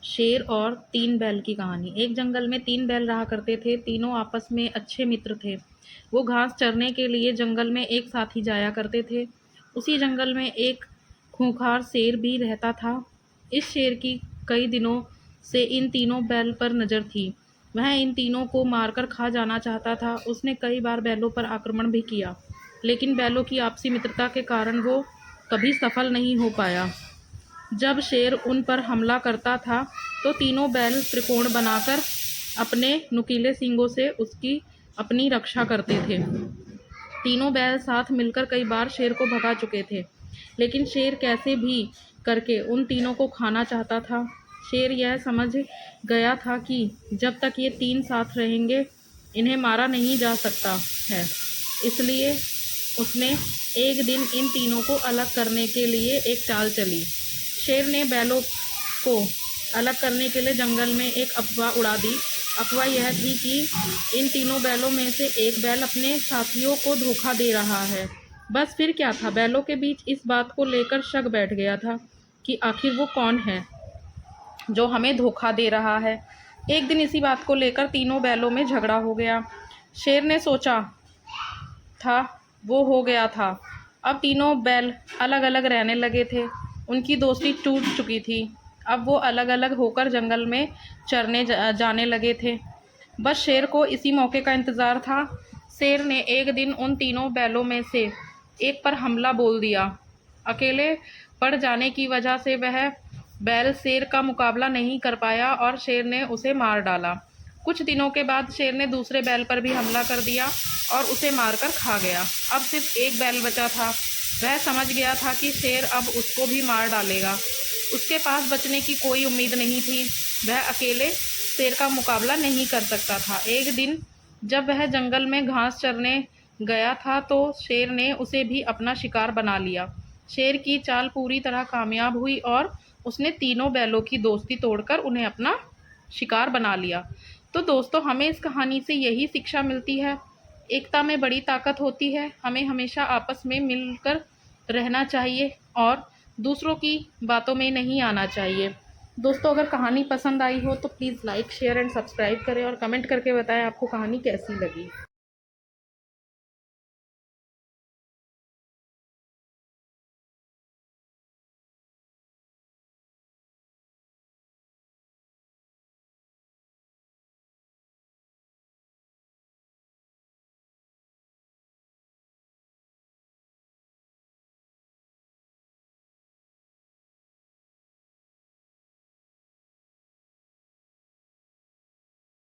शेर और तीन बैल की कहानी। एक जंगल में तीन बैल रहा करते थे। तीनों आपस में अच्छे मित्र थे। वो घास चरने के लिए जंगल में एक साथ ही जाया करते थे। उसी जंगल में एक खूंखार शेर भी रहता था। इस शेर की कई दिनों से इन तीनों बैल पर नज़र थी। वह इन तीनों को मारकर खा जाना चाहता था। उसने कई बार बैलों पर आक्रमण भी किया, लेकिन बैलों की आपसी मित्रता के कारण वो कभी सफल नहीं हो पाया। जब शेर उन पर हमला करता था तो तीनों बैल त्रिकोण बनाकर अपने नुकीले सींगों से उसकी अपनी रक्षा करते थे। तीनों बैल साथ मिलकर कई बार शेर को भगा चुके थे, लेकिन शेर कैसे भी करके उन तीनों को खाना चाहता था। शेर यह समझ गया था कि जब तक ये तीन साथ रहेंगे इन्हें मारा नहीं जा सकता है। इसलिए उसने एक दिन इन तीनों को अलग करने के लिए एक चाल चली। शेर ने बैलों को अलग करने के लिए जंगल में एक अफवाह उड़ा दी। अफवाह यह थी कि इन तीनों बैलों में से एक बैल अपने साथियों को धोखा दे रहा है। बस फिर क्या था, बैलों के बीच इस बात को लेकर शक बैठ गया था कि आखिर वो कौन है जो हमें धोखा दे रहा है। एक दिन इसी बात को लेकर तीनों बैलों में झगड़ा हो गया। शेर ने सोचा था वो हो गया था। अब तीनों बैल अलग अलग रहने लगे थे। उनकी दोस्ती टूट चुकी थी। अब वो अलग अलग होकर जंगल में चरने जाने लगे थे। बस शेर को इसी मौके का इंतज़ार था। शेर ने एक दिन उन तीनों बैलों में से एक पर हमला बोल दिया। अकेले पड़ जाने की वजह से वह बैल शेर का मुकाबला नहीं कर पाया और शेर ने उसे मार डाला। कुछ दिनों के बाद शेर ने दूसरे बैल पर भी हमला कर दिया और उसे मारकर खा गया। अब सिर्फ एक बैल बचा था। वह समझ गया था कि शेर अब उसको भी मार डालेगा। उसके पास बचने की कोई उम्मीद नहीं थी। वह अकेले शेर का मुकाबला नहीं कर सकता था। एक दिन जब वह जंगल में घास चरने गया था तो शेर ने उसे भी अपना शिकार बना लिया। शेर की चाल पूरी तरह कामयाब हुई और उसने तीनों बैलों की दोस्ती तोड़कर उन्हें अपना शिकार बना लिया। तो दोस्तों, हमें इस कहानी से यही शिक्षा मिलती है, एकता में बड़ी ताकत होती है। हमें हमेशा आपस में मिलकर रहना चाहिए और दूसरों की बातों में नहीं आना चाहिए। दोस्तों, अगर कहानी पसंद आई हो तो please like, share and subscribe करें और कमेंट करके बताएं आपको कहानी कैसी लगी।